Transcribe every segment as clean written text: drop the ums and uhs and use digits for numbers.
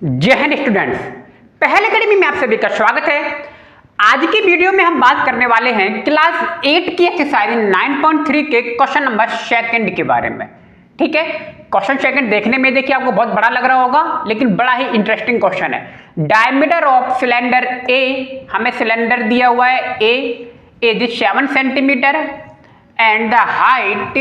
जय हिंद स्टूडेंट्स, पहल एकेडमी में आप सभी का स्वागत है। आज की वीडियो में हम बात करने वाले हैं क्लास 8 की एक्सरसाइज 9.3 के क्वेश्चन नंबर सेकंड के बारे में। ठीक है, क्वेश्चन सेकंड देखने में देखिए आपको बहुत बड़ा लग रहा होगा, लेकिन बड़ा ही इंटरेस्टिंग क्वेश्चन है। डायमीटर ऑफ सिलेंडर ए, हमें सिलेंडर दिया हुआ है A is 7 centimetre and the height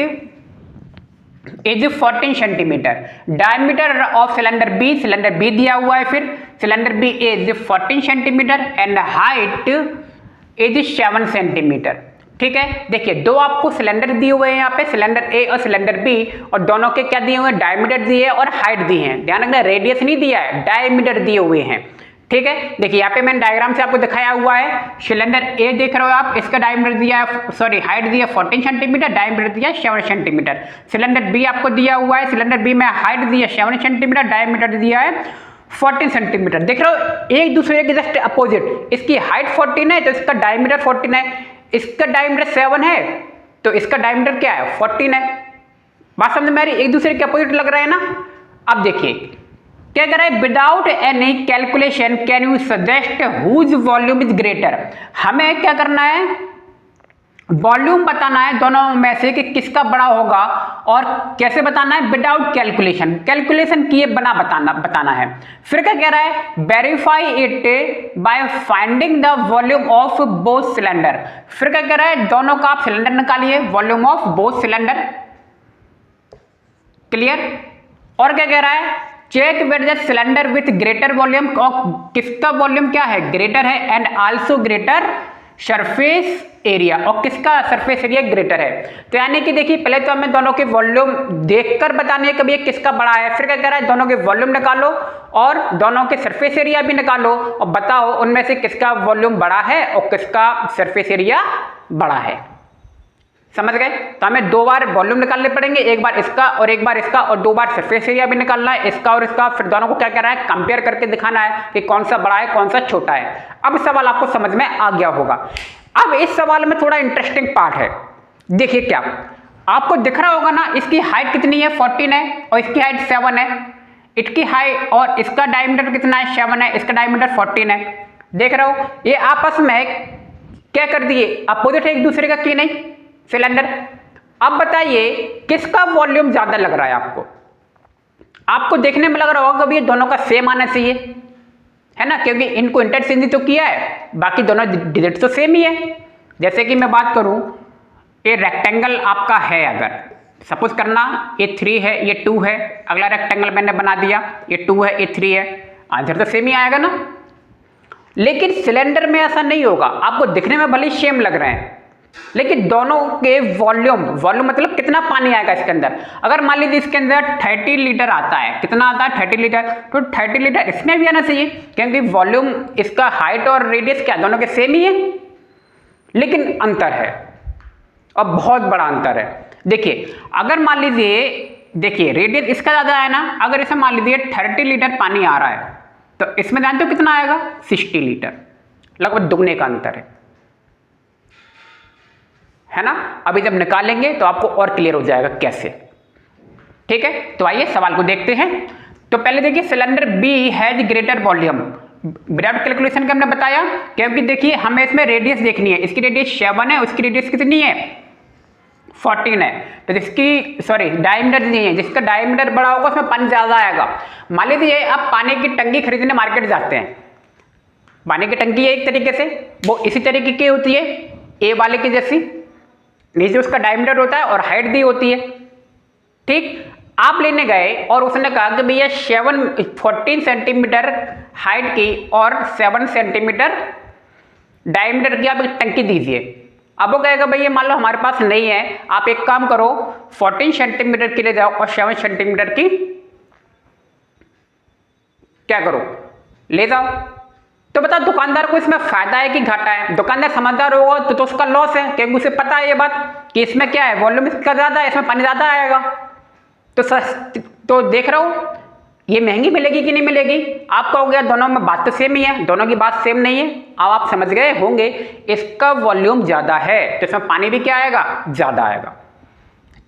is 14 centimetre. Diameter of cylinder B दिया हुआ है, फिर cylinder B is 14 centimetre and height is 7 centimetre. ठीक है, देखिए दो आपको सिलेंडर दिए हुए हैं यहाँ पे, सिलेंडर ए और सिलेंडर बी, और दोनों के क्या दिए हुए हैं, डायमीटर दिए हैं और हाइट दी है। ध्यान रखना, रेडियस नहीं दिया है, डायमीटर दिए हुए हैं। ठीक है, देखिए यहाँ पे मैंने डायग्राम से आपको दिखाया हुआ है। सिलेंडर ए देख रहे हो आप, इसका डायमीटर दिया है, सॉरी हाइट दिया है 14 सेंटीमीटर, डायमीटर दिया है 7 सेंटीमीटर। सिलेंडर बी आपको दिया हुआ है, सिलेंडर बी में हाइट दी है 7 सेंटीमीटर, डायमीटर दिया है 14 सेंटीमीटर। देख रहे हो एक दूसरे के जस्ट अपोजिट, इसकी हाइट 14 है तो इसका डायमीटर 14 है, इसका डायमीटर 7 है तो इसका डायमीटर क्या है, 14 है। बात समझ में आ रही, एक दूसरे के अपोजिट लग रहा है ना। अब देखिए क्या कर रहा है, without any calculation can you suggest whose volume is greater. हमें क्या करना है, वॉल्यूम बताना है दोनों में से कि किसका बड़ा होगा, और कैसे बताना है, विदाउट कैलकुलेशन, कैलकुलेशन किए बना बताना है। फिर क्या कह रहा है, verify it by finding the volume of both cylinder. फिर क्या कह रहा है, दोनों का आप सिलेंडर निकालिए, volume of both cylinder. Clear. और क्या कह रहा है, check weight the cylinder with greater volume, किसका वॉल्यूम क्या है, ग्रेटर है, and also greater surface area, और किसका सरफेस एरिया ग्रेटर है। तो यानी कि देखिए पहले तो हमें दोनों के वॉल्यूम देखकर बताने कभी ये किसका बड़ा है, फिर क्या कह रहा है, दोनों के वॉल्यूम निकालो और दोनों के सरफेस एरिया भी निकालो और बताओ उनमें से किसका वॉल्यूम बड़ा है और किसका सरफेस एरिया बड़ा है। समझ गए। तो हमें दो बार वॉल्यूम निकालने पड़ेंगे, एक बार इसका और एक बार इसका, और दो बार सरफेस एरिया भी निकालना है, इसका और इसका। फिर दोनों को क्या करना है, कंपेयर करके दिखाना है कि कौन सा बड़ा है कौन सा छोटा है। अब सवाल आपको समझ में आ गया होगा। अब इस सवाल में थोड़ा इंटरेस्टिंग पार्ट है। देखिए क्या आपको दिख रहा होगा ना, इसकी हाइट कितनी है, 14 है, और इसकी हाइट 7 है। इसकी हाइट और इसका डायमीटर कितना है, 7 है, इसका डायमीटर 14 है। देख रहे हो, ये आपस में क्या कर दिए, अपोजिट है एक दूसरे का की नहीं, सिलेंडर। अब बताइए किसका वॉल्यूम ज्यादा लग रहा है आपको। आपको देखने में लग रहा होगा कि ये दोनों का सेम आना चाहिए, है ना, क्योंकि इनको इंटरचेंज तो किया है, बाकी दोनों डिजिट तो सेम ही है। जैसे कि मैं बात करूं, ये रेक्टेंगल आपका है, अगर सपोज करना ये 3 है, ये 2 है, अगला रेक्टेंगल मैंने बना दिया, ये 2 है, ये 3 है, आंसर तो सेम ही आएगा ना। लेकिन सिलेंडर में ऐसा नहीं होगा, आपको दिखने में भले सेम लग रहे हैं, लेकिन दोनों के वॉल्यूम मतलब कितना पानी आएगा इसके अंदर। अगर मान लीजिए इसके अंदर 30 लीटर आता है, कितना आता है, 30 लीटर, तो 30 लीटर इसमें भी आना चाहिए, क्योंकि वॉल्यूम इसका हाइट और रेडियस क्या दोनों के सेम ही है, लेकिन अंतर है और बहुत बड़ा अंतर है। देखिए अगर मान लीजिए, देखिए रेडियस इसका ज्यादा है ना, अगर इसमें मान लीजिए 30 लीटर पानी आ रहा है तो इसमें जानते हो कितना आएगा, 60 लीटर, लगभग दुगने का अंतर है ना। अभी जब निकालेंगे तो आपको और क्लियर हो जाएगा कैसे। ठीक है, तो आइए सवाल को देखते हैं। तो पहले देखिए, cylinder B has greater volume, without calculation का हमने बताया, क्योंकि देखिए हमें इसमें रेडियस देखनी है, इसकी रेडियस 7 है, उसकी रेडियस कितनी है, 14 है, तो जिसकी सॉरी डायमीटर नहीं है, जिसका डायमीटर बड़ा होगा उसमें पानी ज्यादा आएगा। मान लीजिए आप पानी की टंकी खरीदने मार्केट जाते हैं, पानी की टंकी है एक तरीके से, वो इसी तरीके की होती है, ए वाले की जैसी, नीचे उसका डायमीटर होता है और हाइट दी होती है। ठीक, आप लेने गए और उसने कहा कि भैया 14 सेंटीमीटर हाइट की और 7 सेंटीमीटर डायमीटर की आप एक टंकी दीजिए। अब वो कहेगा भैया मान लो हमारे पास नहीं है, आप एक काम करो 14 सेंटीमीटर की ले जाओ और 7 सेंटीमीटर की क्या करो, ले जाओ। तो बता दुकानदार को इसमें फायदा है कि घाटा है। दुकानदार समझदार होगा तो उसका लॉस है, क्योंकि उसे पता है ये बात कि इसमें क्या है, वॉल्यूम इसका ज्यादा है, इसमें पानी ज्यादा आएगा। तो देख रहा हूं ये महंगी मिलेगी कि नहीं मिलेगी। आप कहोगे दोनों में बात तो सेम ही है, दोनों की बात सेम नहीं है। अब आप समझ गए होंगे, इसका वॉल्यूम ज्यादा है तो इसमें पानी भी क्या आएगा, ज्यादा आएगा।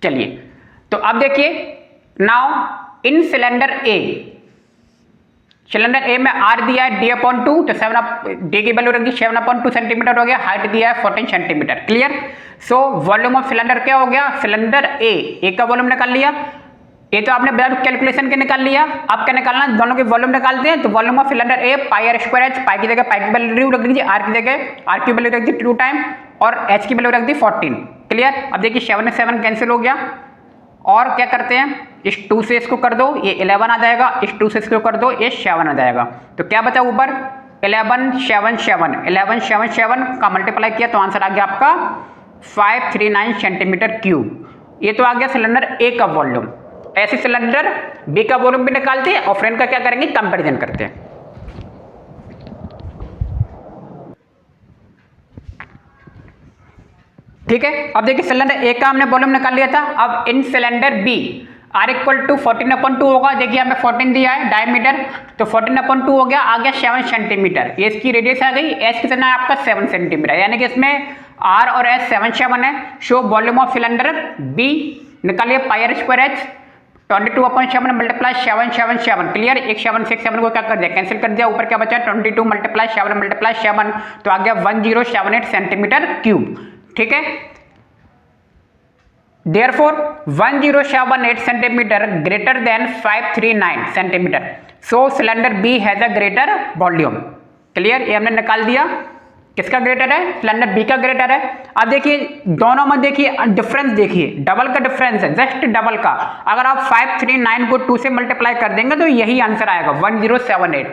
चलिए तो अब देखिए, now in cylinder A cylinder A में आर दिया है d/2, तो 7 डी की वैल्यू रख दी 7/2 सेंटीमीटर हो गया, हाइट दिया है 14 centimetre. Clear. So volume of cylinder क्या हो गया, सिलेंडर ए का वॉल्यूम निकाल लिया, ये तो आपने बिना कैलकुलेशन के निकाल लिया। अब क्या निकालना, दोनों के वॉल्यूम निकालते हैं। तो volume of cylinder A πr²h, पाई की जगह पाई की वैल्यू रख दीजिए, आर की जगह आर की वैल्यू रख दी 2 टाइम और एच की वैल्यू रख दी 14। क्लियर। अब देखिए 7 से 7 कैंसिल हो गया, और क्या करते हैं, इस 2 से इसको कर दो, ये 11 आ जाएगा, इस 2 से इसको कर दो, ये 7 आ जाएगा। तो क्या बचा ऊपर 11 7 7 11 7 7 का मल्टीप्लाई किया तो आंसर आ गया आपका 539 सेंटीमीटर क्यूब। ये तो आ गया सिलेंडर ए का वॉल्यूम। ऐसे सिलेंडर बी का वॉल्यूम भी निकालते हैं और फ्रेंड का क्या करेंगे, कंपैरिजन करते हैं। ठीक है। अब देखिए सिलेंडर ए का हमने वॉल्यूम निकाल लिया था। अब इन cylinder B R equal to 14/2 होगा। देखिए हमें 14 दिया है डायमीटर, तो 14/2 हो गया, आ गया 7 सेंटीमीटर। ये इसकी रेडियस आ गई, एच कितना है आपका 7 सेंटीमीटर, यानी कि इसमें आर और एच 7 7 है। So volume of cylinder B निकालिए πr²h 22/7 मल्टीप्लाई 7 7 7। क्लियर। एक 7 6 7 को क्या कर दिया, कैंसिल कर दिया, ऊपर क्या बचा 22 मल्टीप्लाई 7 तो आ गया 1078 सेंटीमीटर क्यूब। ठीक है। Therefore 1078 centimetre greater than 539 centimetre. So cylinder B has a greater volume. Clear. ये हमने निकाल दिया, किसका ग्रेटर है, सिलेंडर बी का ग्रेटर है। अब देखिए दोनों में देखिए डिफरेंस, देखिए डबल का डिफरेंस है, जस्ट डबल का। अगर आप 539 को 2 से मल्टीप्लाई कर देंगे तो यही आंसर आएगा 1078।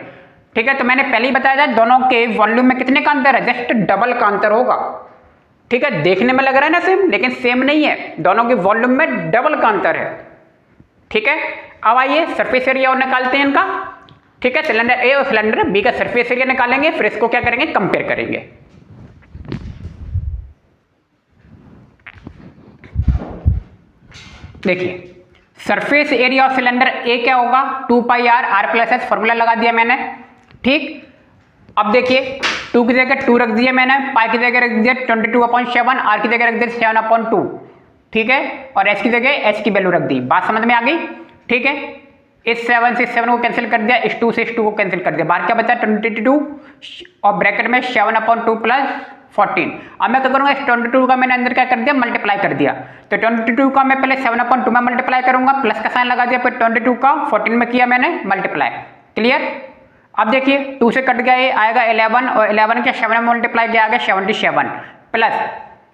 ठीक है। तो मैंने पहले ही बताया था दोनों के वॉल्यूम में कितने का अंतर है, जस्ट डबल का अंतर होगा। ठीक है। देखने में लग रहा है ना सेम, लेकिन सेम नहीं है, दोनों के वॉल्यूम में डबल का अंतर है। ठीक है। अब आइए सरफेस एरिया और निकालते हैं इनका। ठीक है। सिलेंडर ए और सिलेंडर बी का सरफेस एरिया निकालेंगे, फिर इसको क्या करेंगे, कंपेयर करेंगे। देखिए सरफेस एरिया ऑफ सिलेंडर ए क्या होगा, 2πr r+s, फॉर्मूला लगा दिया मैंने। ठीक। अब देखिए 2 की जगह 2 रख दिया मैंने, पाई की जगह रख दिया 22/7, आर की जगह रख दिया 7/2। ठीक है। और एच की जगह एच की वैल्यू रख दी। बात समझ में आ गई। ठीक है। इस 7 से 7 को कैंसिल कर दिया, इस 2 से इस 2 को कैंसिल कर दिया, बाहर क्या बचा 22 और ब्रैकेट में 7/2 प्लस 14। अब मैं क्या करूंगा, इस 22 का मैंने अंदर क्या कर दिया, मल्टीप्लाई कर दिया। तो 22 का मैं पहले 7/2 में मल्टीप्लाई करूंगा, प्लस का साइन लगा दिया, फिर 22 का 14 में किया मैंने मल्टीप्लाई। क्लियर। अब देखिए 2 से कट गया, ये आएगा 11 और 11 के 7 में मल्टीप्लाई किया आ गया 77 प्लस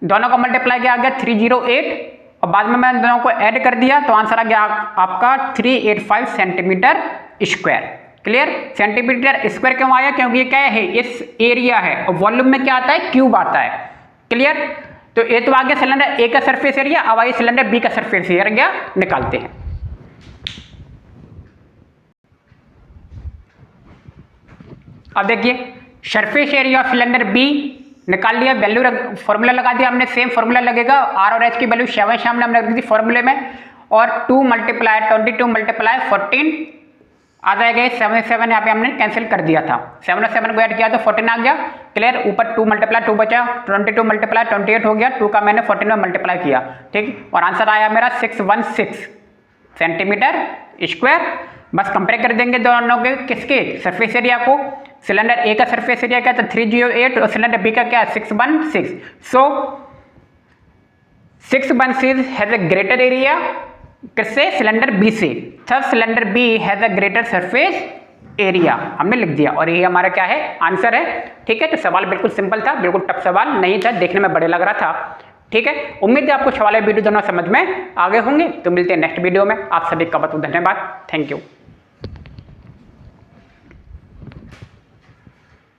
दोनों का मल्टीप्लाई किया आ गया 308 और बाद में मैंने दोनों को ऐड कर दिया तो आंसर आ गया आपका 385 centimetre square. Clear. Centimetre square क्यों आया, क्योंकि ये क्या है, इस एरिया है और वॉल्यूम में क्या आता है, क्यूब आता है। क्लियर। तो ये तो आ गया सिलेंडर ए का सरफेस एरिया। अब आइए सिलेंडर बी का सरफेस एरिया निकालते हैं। अब देखिए surface area of cylinder B निकाल लिया, वैल्यू फॉर्मूला लगा दिया हमने, सेम फॉर्मूला लगेगा, आर और एच की वैल्यू 7 सामने हमने रख दी फॉर्मूले में, और 2 मल्टीप्लाई 22 मल्टीप्लाई 14 आ जाएगा। 7 7 यहाँ पे हमने कैंसिल कर दिया था, 7 7 को ऐड किया तो 14 आ गया। क्लियर। ऊपर 2 मल्टीप्लाई 2 बचा, 22 मल्टीप्लाई 28 हो गया, 2 का मैंने 14 में मल्टीप्लाई किया। ठीक। और आंसर आया मेरा 616 सेंटीमीटर स्क्वायर। बस कंपेयर कर देंगे दोनों के, किसके, सरफेस एरिया को। सिलेंडर ए का सरफेस एरिया क्या था 308 और सिलेंडर बी का क्या 616। So 616 has a greater area किससे, सिलेंडर बी से। Third cylinder B has a greater surface area हमने लिख दिया और ये हमारा क्या है, आंसर है। ठीक है। तो सवाल बिल्कुल सिंपल था, बिल्कुल टफ सवाल नहीं था, देखने में बड़े लग रहा था। ठीक है। उम्मीद है आपको सवाल वीडियो दोनों समझ में आगे होंगे। तो मिलते हैं नेक्स्ट वीडियो में। आप सभी का बहुत बहुत धन्यवाद। Thank you.